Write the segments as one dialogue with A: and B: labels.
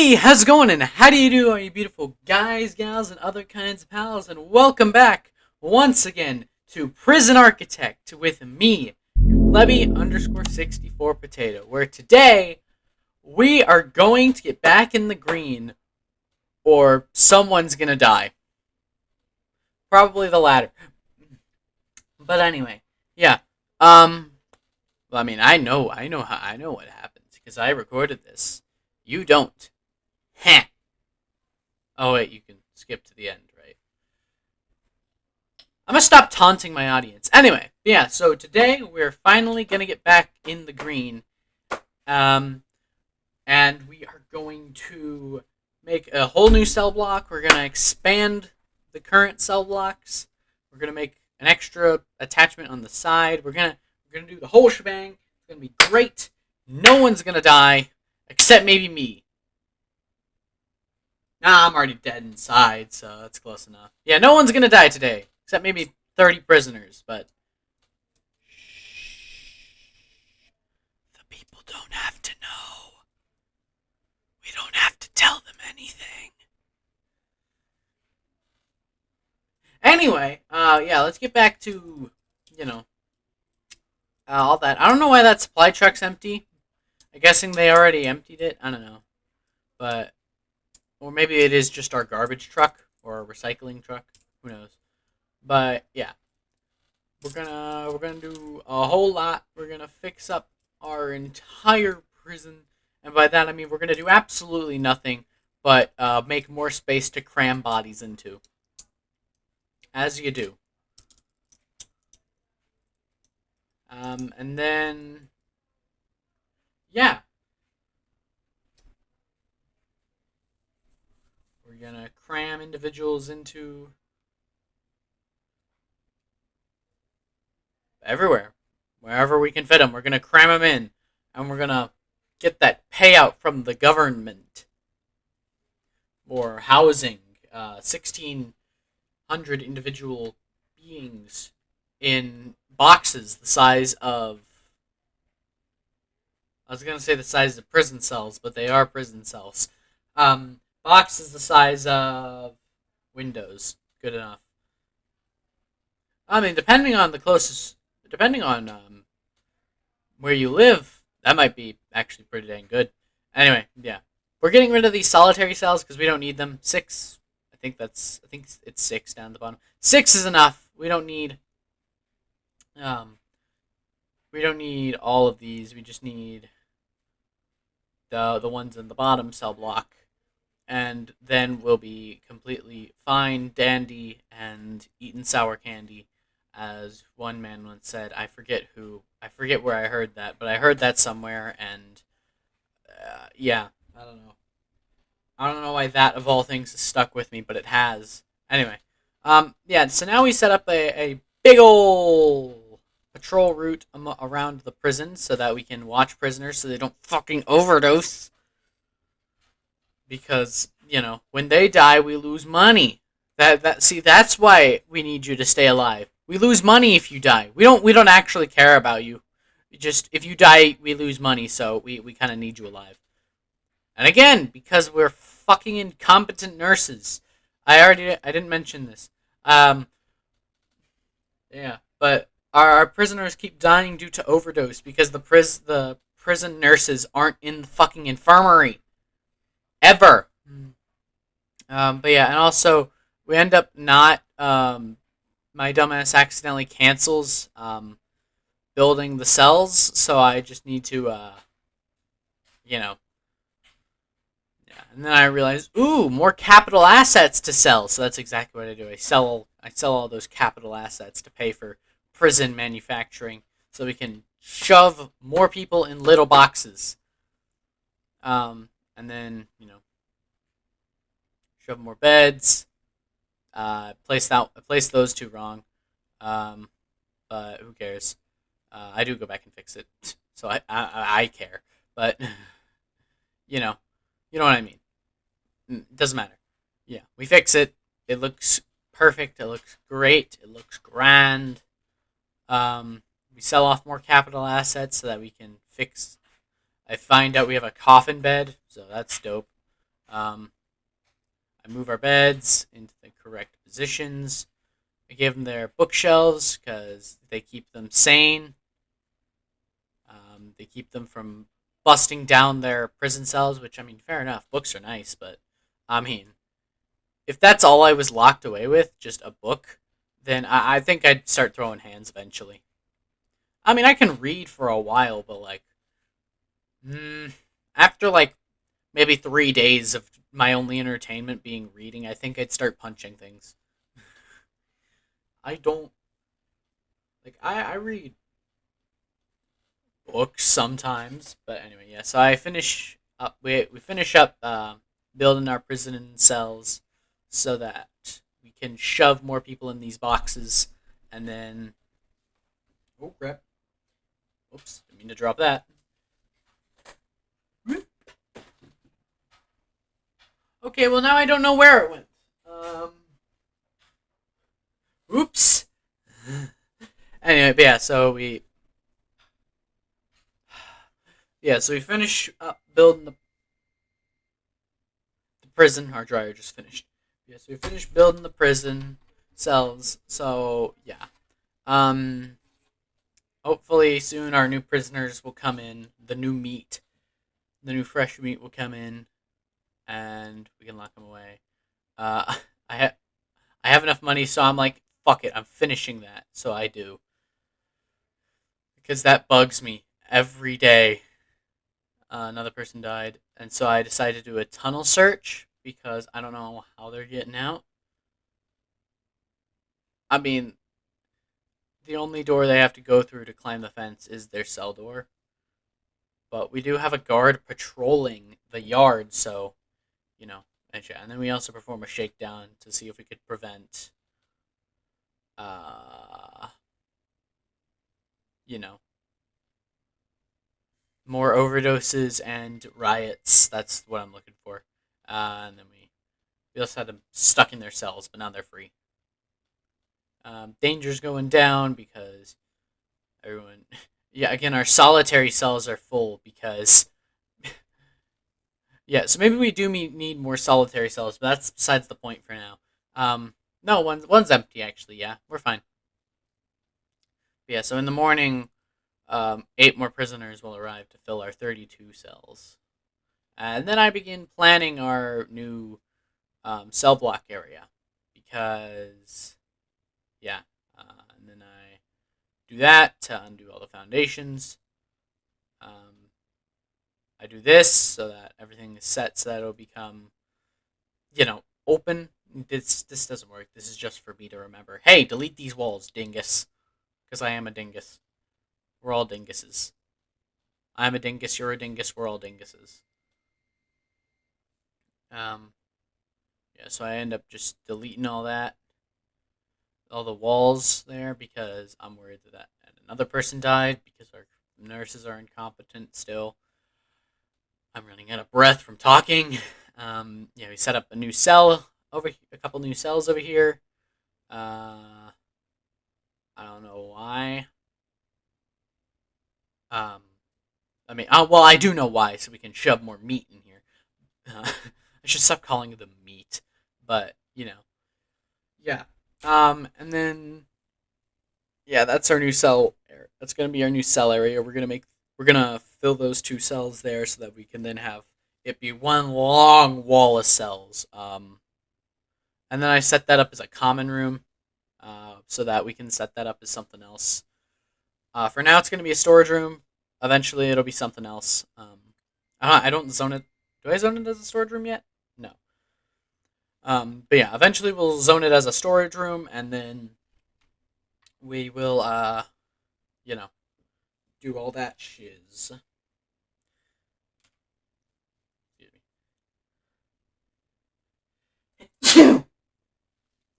A: Hey, how's it going and how do you do, all you beautiful guys, gals, and other kinds of pals, and welcome back once again to Prison Architect with me, your plebby_64 potato, where today we are going to get back in the green or someone's gonna die. Probably the latter. But anyway, yeah. Well, I mean, I know what happens because I recorded this. You don't. Heh. Oh wait, you can skip to the end, right? I'm gonna stop taunting my audience. Anyway, yeah. So today we're finally gonna get back in the green, um, and we are going to make a whole new cell block. We're gonna expand the current cell blocks. We're gonna make an extra attachment on the side. We're gonna do the whole shebang. It's gonna be great. No one's gonna die except maybe me. Nah, I'm already dead inside, so that's close enough. Yeah, no one's gonna die today, except maybe 30 prisoners, but the people don't have to know. We don't have to tell them anything. Anyway, yeah, let's get back to, all that. I don't know why that supply truck's empty. I'm guessing they already emptied it. I don't know. But, or maybe it is just our garbage truck or a recycling truck. Who knows? But yeah, we're gonna do a whole lot. We're gonna fix up our entire prison, and by that I mean we're gonna do absolutely nothing but make more space to cram bodies into, as you do. And then yeah, we're gonna cram individuals into everywhere, wherever we can fit them. We're gonna cram them in, and we're gonna get that payout from the government or housing. 1,600 individual beings in boxes the size of. I was gonna say the size of prison cells, but they are prison cells. Boxes the size of windows. Good enough. I mean, depending on where you live, that might be actually pretty dang good. Anyway, yeah, we're getting rid of these solitary cells because we don't need them. Six, I think it's six down the bottom. Six is enough. Um, we don't need all of these. We just need the ones in the bottom cell block, and then we'll be completely fine, dandy, and eating sour candy. As one man once said, I forget where I heard that, but I heard that somewhere, and yeah, I don't know. I don't know why that of all things has stuck with me, but it has. Anyway, yeah. So now we set up a big ol' patrol route around the prison so that we can watch prisoners so they don't fucking overdose. Because when they die, we lose money. That's why we need you to stay alive. We lose money if you die. We don't actually care about you. If you die, we lose money. So we kind of need you alive. And again, because we're fucking incompetent nurses. I didn't mention this. Yeah, but our prisoners keep dying due to overdose because the prison nurses aren't in the fucking infirmary ever. But yeah, and also we end up not. My dumbass accidentally cancels building the cells, so I just need to, yeah. And then I realize, ooh, more capital assets to sell. So that's exactly what I do. I sell all those capital assets to pay for prison manufacturing, so we can shove more people in little boxes. And then shove more beds. Placed those two wrong. But who cares? I do go back and fix it, so I care. But you know what I mean. It doesn't matter. Yeah, we fix it. It looks perfect. It looks great. It looks grand. We sell off more capital assets so that we can fix. I find out we have a coffin bed, so that's dope. I move our beds into the correct positions. I give them their bookshelves because they keep them sane. They keep them from busting down their prison cells, which, I mean, fair enough. Books are nice, but, I mean, if that's all I was locked away with, just a book, then I think I'd start throwing hands eventually. I mean, I can read for a while, but, like, mm, after, like, maybe 3 days of my only entertainment being reading, I think I'd start punching things. I don't, like, I read books sometimes, but anyway, yeah. So I finish up. We finish up building our prison cells so that we can shove more people in these boxes, and then oh crap! Oops, didn't mean to drop that. Okay, well now I don't know where it went. Um, oops. Anyway, but yeah. So we finish up building the prison. Our dryer just finished. Yeah, so we finished building the prison cells. So yeah, um, hopefully soon our new prisoners will come in. The new fresh meat will come in, and we can lock them away. Uh, I have enough money, so I'm like, fuck it, I'm finishing that. So I do because that bugs me every day. Another person died, and so I decided to do a tunnel search because I don't know how they're getting out. I mean, the only door they have to go through to climb the fence is their cell door. But we do have a guard patrolling the yard, so, you know, and then we also perform a shakedown to see if we could prevent, uh, you know, more overdoses and riots. That's what I'm looking for. And then we also had them stuck in their cells, but now they're free. Danger's going down because everyone. Yeah, again, our solitary cells are full because. Yeah, so maybe we do need more solitary cells, but that's besides the point for now. No, one's empty actually. Yeah, we're fine. Yeah, so in the morning, 8 more prisoners will arrive to fill our 32 cells, and then I begin planning our new cell block area because yeah, and then I do that to undo all the foundations. Um, I do this so that everything is set so that it'll become, open. This doesn't work. This is just for me to remember. Hey, delete these walls, dingus. Because I am a dingus. We're all dinguses. I'm a dingus, you're a dingus, we're all dinguses. Um, yeah, so I end up just deleting all the walls there, because I'm worried that another person died because our nurses are incompetent still. I'm running out of breath from talking. Yeah, we set up a couple new cells over here. I don't know why. Um, I mean, well, I do know why, so we can shove more meat in here. I should stop calling them meat, but yeah. And then yeah, that's our new cell. That's gonna be our new cell area. We're gonna fill those 2 cells there so that we can then have it be one long wall of cells. And then I set that up as a common room, so that we can set that up as something else. For now, it's gonna be a storage room. Eventually, it'll be something else. I don't zone it. Do I zone it as a storage room yet? No. But yeah, eventually we'll zone it as a storage room, and then we will, you know, do all that shiz.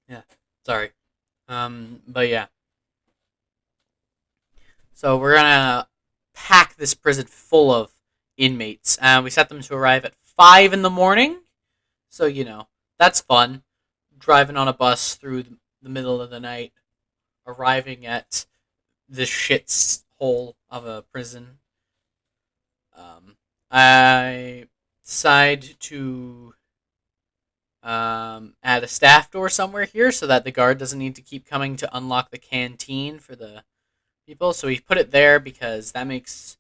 A: Yeah, sorry. But yeah, so we're gonna pack this prison full of inmates. We set them to arrive at 5 in the morning, so that's fun. Driving on a bus through the middle of the night, arriving at this shit hole of a prison. I decide to add a staff door somewhere here so that the guard doesn't need to keep coming to unlock the canteen for the people. So we put it there because that makes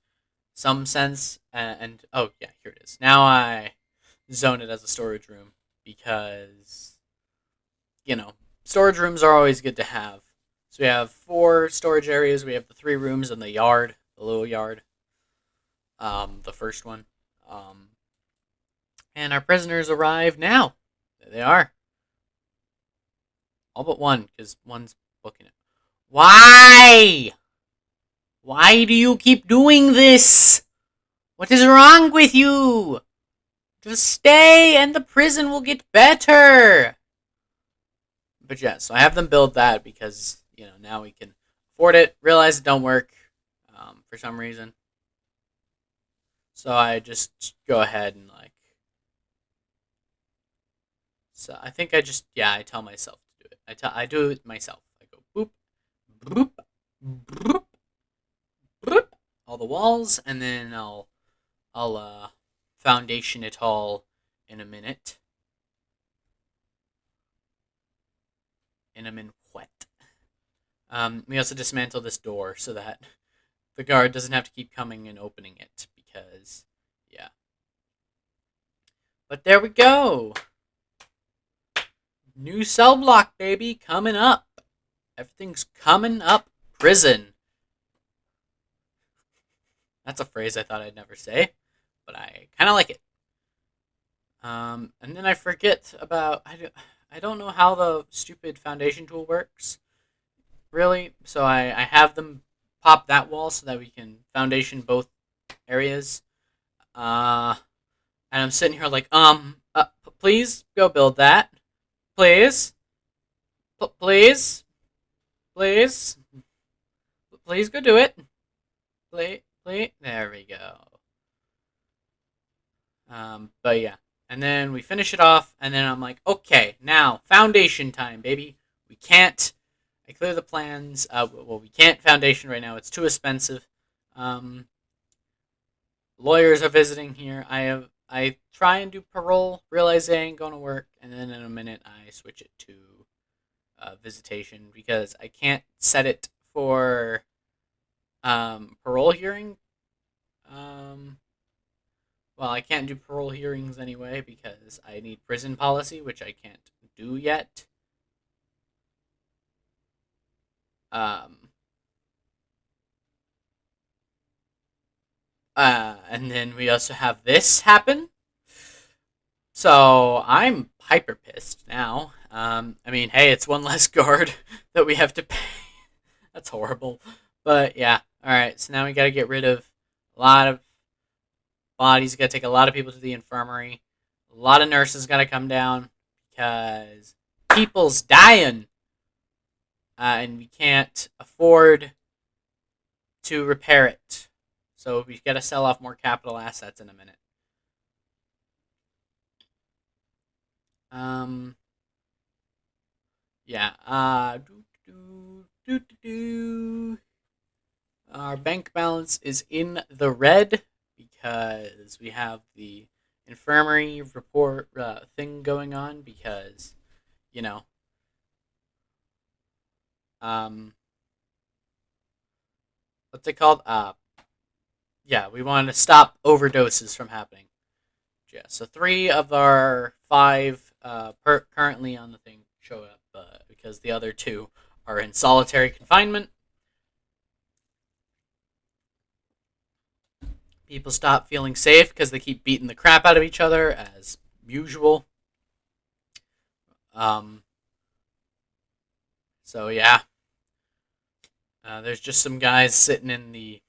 A: some sense. And oh yeah, here it is. Now I zone it as a storage room because storage rooms are always good to have. So we have 4 storage areas. We have the 3 rooms and the yard, the little yard, the first one. And our prisoners arrive now. There they are. All but one, because one's booking it. Why? Why do you keep doing this? What is wrong with you? Just stay and the prison will get better. But yeah, so I have them build that because, now we can afford it. Realize it don't work for some reason. So I just go ahead and so I think I tell myself to do it. I do it myself. I go boop, boop, boop, boop, all the walls, and then I'll foundation it all in a minute. In a minute. We also dismantle this door so that the guard doesn't have to keep coming and opening it because, yeah. But there we go. New cell block, baby, coming up. Everything's coming up. Prison. That's a phrase I thought I'd never say, but I kind of like it. And then I forget about I don't know how the stupid foundation tool works, really. So I have them pop that wall so that we can foundation both areas. And I'm sitting here please go build that. Please. Please. Please. Please go do it. Please. There we go. But yeah. And then we finish it off, and then I'm like, okay, now, foundation time, baby. We can't. I clear the plans. We can't foundation right now. It's too expensive. Lawyers are visiting here. I try and do parole, realize they ain't going to work, and then in a minute I switch it to visitation because I can't set it for parole hearing. I can't do parole hearings anyway because I need prison policy, which I can't do yet. And then we also have this happen. So I'm hyper pissed now. Hey, it's one less guard that we have to pay. That's horrible. But yeah, alright, so now we gotta get rid of a lot of bodies. Gotta take a lot of people to the infirmary. A lot of nurses gotta come down because people's dying. And we can't afford to repair it. So we gotta sell off more capital assets in a minute. Yeah. Our bank balance is in the red because we have the infirmary report thing going on because, what's it called? Yeah, we want to stop overdoses from happening. Yeah, so 3 of our 5 currently on the thing show up because the other 2 are in solitary confinement. People stop feeling safe because they keep beating the crap out of each other as usual. So yeah, there's just some guys sitting in the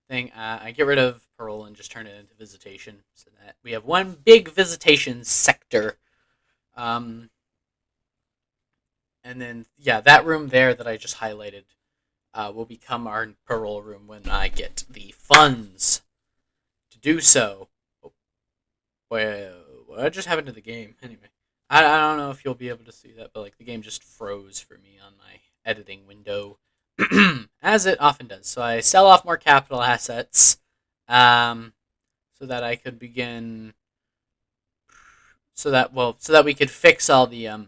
A: thing. I get rid of parole and just turn it into visitation so that we have one big visitation sector. And then, yeah, that room there that I just highlighted will become our parole room when I get the funds to do so. Well, what just happened to the game? Anyway, I don't know if you'll be able to see that, but the game just froze for me on my editing window. As it often does. So I sell off more capital assets. So so that I could begin, so that we could fix all the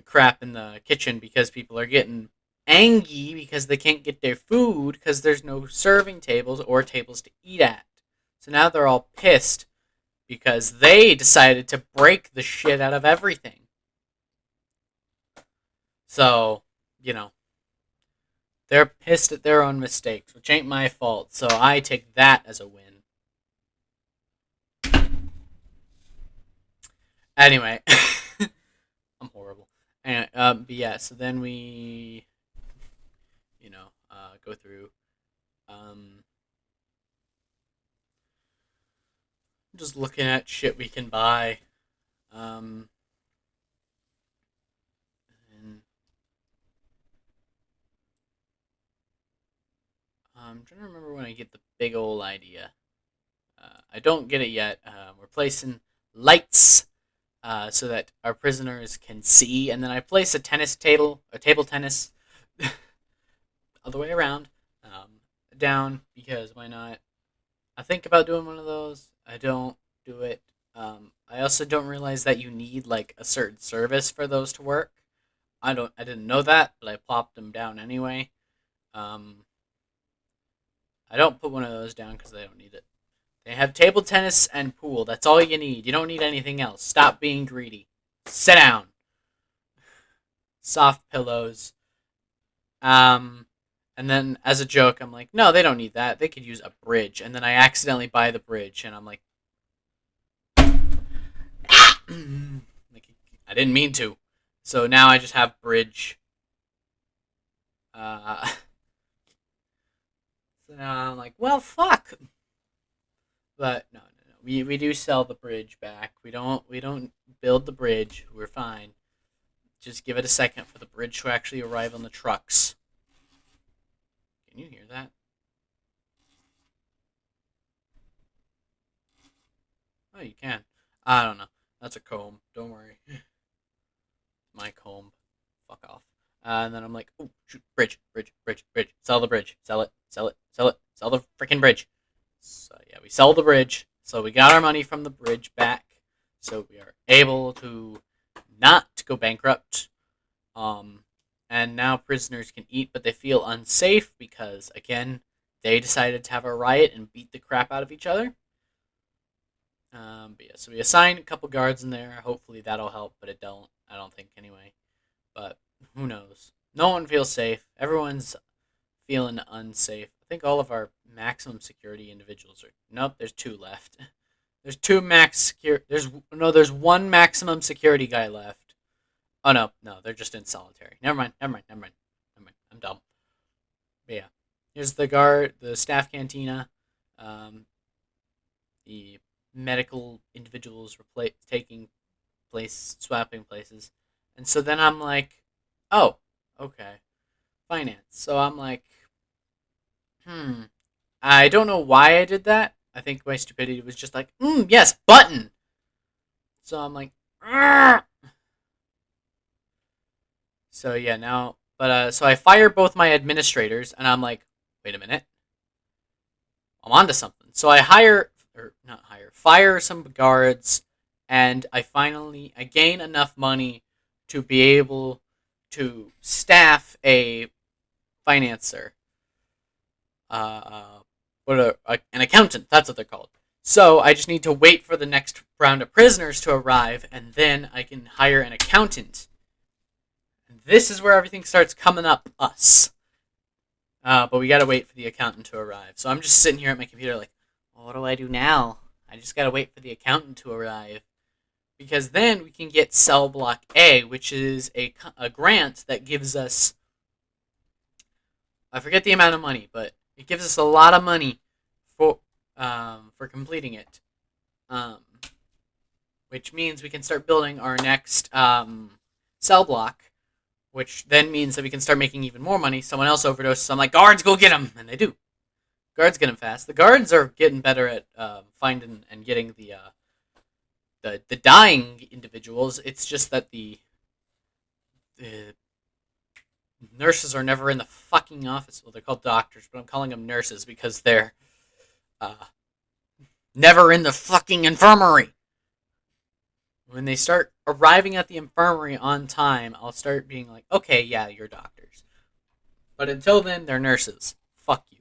A: crap in the kitchen because people are getting angry because they can't get their food because there's no serving tables or tables to eat at. So now they're all pissed because they decided to break the shit out of everything. So, you know, they're pissed at their own mistakes, which ain't my fault. So I take that as a win. Anyway, I'm horrible. Anyway, but yeah, so then we, go through. Um, just looking at shit we can buy. Um, and I'm trying to remember when I get the big old idea. I don't get it yet. We're placing lights so that our prisoners can see, and then I place a table tennis, other way around, down because why not? I think about doing one of those. I don't do it. I also don't realize that you need like a certain service for those to work. I didn't know that, but I plopped them down anyway. Um, I don't put one of those down because they don't need it. They have table tennis and pool. That's all you need. You don't need anything else. Stop being greedy. Sit down. Soft pillows. Um, and then as a joke, I'm like, no, they don't need that. They could use a bridge. And then I accidentally buy the bridge, and I'm like, like I didn't mean to. So now I just have bridge. Uh, so now I'm like, well, fuck. But no. We do sell the bridge back. We don't build the bridge. We're fine. Just give it a second for the bridge to actually arrive on the trucks. Can you hear that? Oh, you can. I don't know. That's a comb. Don't worry. My comb. Fuck off. And then I'm like, oh, shoot, bridge. Sell the bridge. Sell it. Sell the freaking bridge. So, yeah, we sell the bridge. So we got our money from the bridge back. So we are able to not go bankrupt. Um, and now prisoners can eat, but they feel unsafe because, again, they decided to have a riot and beat the crap out of each other. But yeah, so we assigned a couple guards in there. Hopefully that'll help, but it don't. I don't think anyway. But who knows? No one feels safe. Everyone's feeling unsafe. I think all of our maximum security individuals are. Nope, there's two left. There's two max secure. There's one maximum security guy left. Oh no, they're just in solitary. Never mind. I'm dumb. But yeah, here's the guard, the staff cantina, um, the medical individuals taking place, swapping places, and so then I'm like, oh, okay, finance. So I'm like, hmm, I don't know why I did that. I think my stupidity was just like, yes, button. So I'm like, "Argh." So yeah, now, but so I fire both my administrators, and I'm like, wait a minute, I'm onto something. So I fire some guards, and I gain enough money to be able to staff a financer, an accountant. That's what they're called. So I just need to wait for the next round of prisoners to arrive, and then I can hire an accountant. And this is where everything starts coming up us. But we gotta wait for the accountant to arrive. So I'm just sitting here at my computer like, well, what do I do now? I just gotta wait for the accountant to arrive. Because then we can get Cell Block A, which is a grant that gives us, I forget the amount of money, but it gives us a lot of money for completing it. Um, which means we can start building our next cell block, which then means that we can start making even more money. Someone else overdoses. So I'm like, guards, go get him, and they do. Guards get him fast. The guards are getting better at finding and getting the dying individuals. It's just that the nurses are never in the fucking office. Well, they're called doctors, but I'm calling them nurses because they're uh, Never in the fucking infirmary. When they start arriving at the infirmary on time, I'll start being like, okay, yeah, you're doctors. But until then, they're nurses. Fuck you.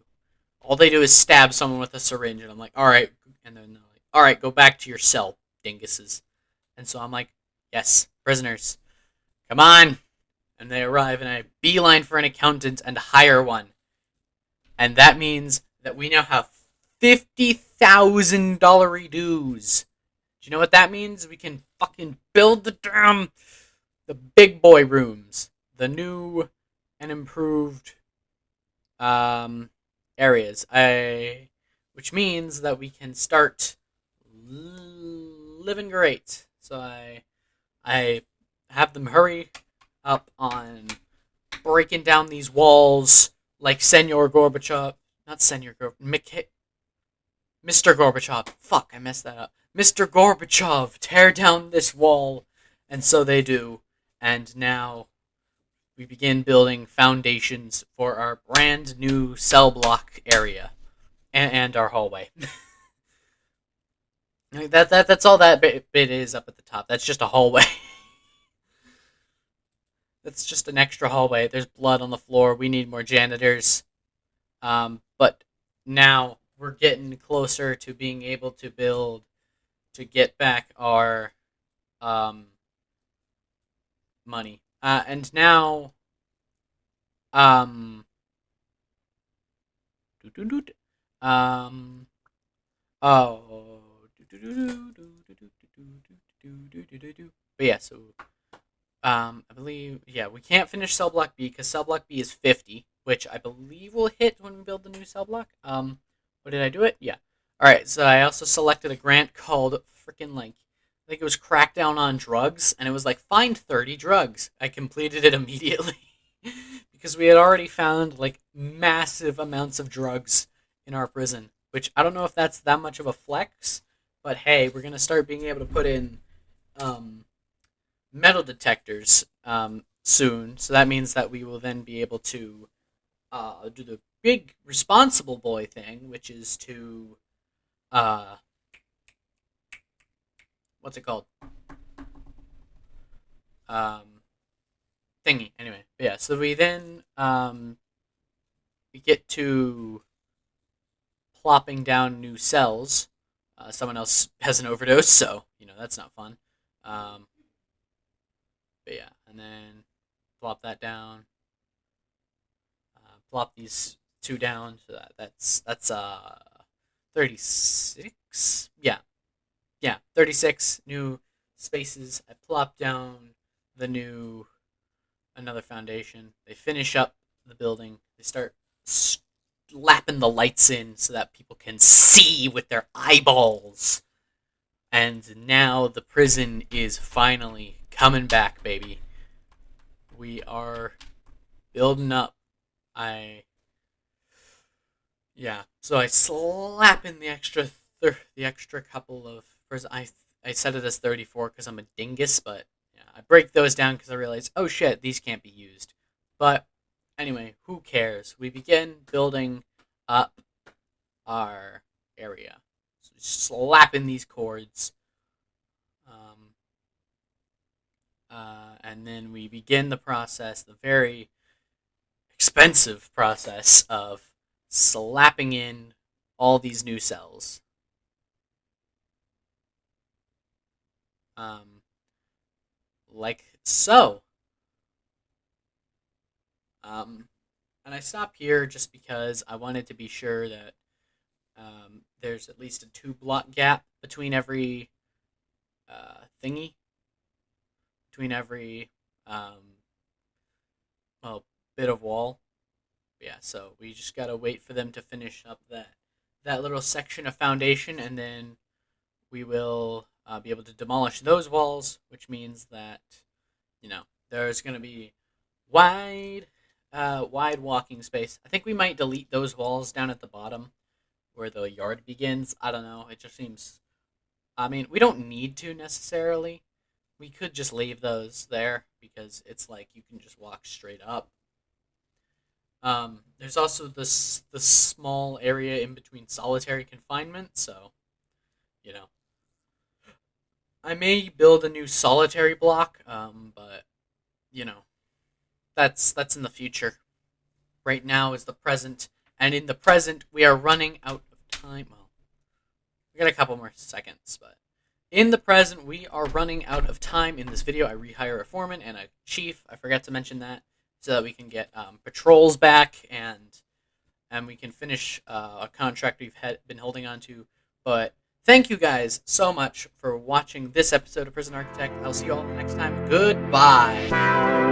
A: All they do is stab someone with a syringe, and I'm like, all right. And then they're like, all right, go back to your cell, dinguses. And so I'm like, yes, prisoners, come on. And they arrive, and I beeline for an accountant and hire one. And that means that we now have $50,000 dues. Do you know what that means? We can fucking build the big boy rooms, the new and improved areas. Which means that we can start living great. So I have them hurry up on breaking down these walls like Senor Gorbachev. Not Senor Gorbachev. Mr. Gorbachev. Fuck, I messed that up. Mr. Gorbachev, tear down this wall. And so they do. And now we begin building foundations for our brand new cell block area and our hallway. That's all that bit is up at the top. That's just a hallway. That's just an extra hallway. There's blood on the floor. We need more janitors. But now we're getting closer to being able to build to get back our money. And now um um oh but yeah, so I believe, yeah, we can't finish cell block B because cell block B is 50, which I believe will hit when we build the new cell block. What did I do it? Yeah. All right. So I also selected a grant called freaking like I think it was Crackdown on Drugs, and it was like find 30 drugs. I completed it immediately because we had already found like massive amounts of drugs in our prison, which I don't know if that's that much of a flex, but hey, we're gonna start being able to put in um, metal detectors soon. So that means that we will then be able to do the big responsible boy thing, which is to uh, what's it called? Um, Thingy. Anyway, but yeah. So we then we get to plopping down new cells. Someone else has an overdose, so that's not fun. Um, but yeah, and then plop that down. Plop these two down. So that's 36. Yeah, 36 new spaces. I plop down the new another foundation. They finish up the building. They start slapping the lights in so that people can see with their eyeballs. And now the prison is finally coming back, baby. We are building up. I Yeah. So I slap in the extra couple of prison. I set it as 34 because I'm a dingus, but yeah, I break those down because I realize, oh shit, these can't be used. But anyway, who cares? We begin building up our area. So slap in these cords. Um, and then we begin the process, the very expensive process of slapping in all these new cells. Um, like so. Um, and I stop here just because I wanted to be sure that there's at least a 2 block gap between every thingy, between every well, bit of wall. Yeah, so we just gotta wait for them to finish up that little section of foundation, and then we will be able to demolish those walls, which means that there's gonna be wide, wide walking space. I think we might delete those walls down at the bottom where the yard begins. I don't know. It just seems. I mean, we don't need to necessarily. We could just leave those there because it's like you can just walk straight up. There's also this small area in between solitary confinement, so you know, I may build a new solitary block, but you know, that's in the future. Right now is the present, and in the present we are running out of time. Well, we got a couple more seconds, but in the present we are running out of time. In this video, I rehire a foreman and a chief. I forgot to mention that, so that we can get patrols back and we can finish a contract we've been holding on to. But thank you guys so much for watching this episode of Prison Architect. I'll see you all next time. Goodbye.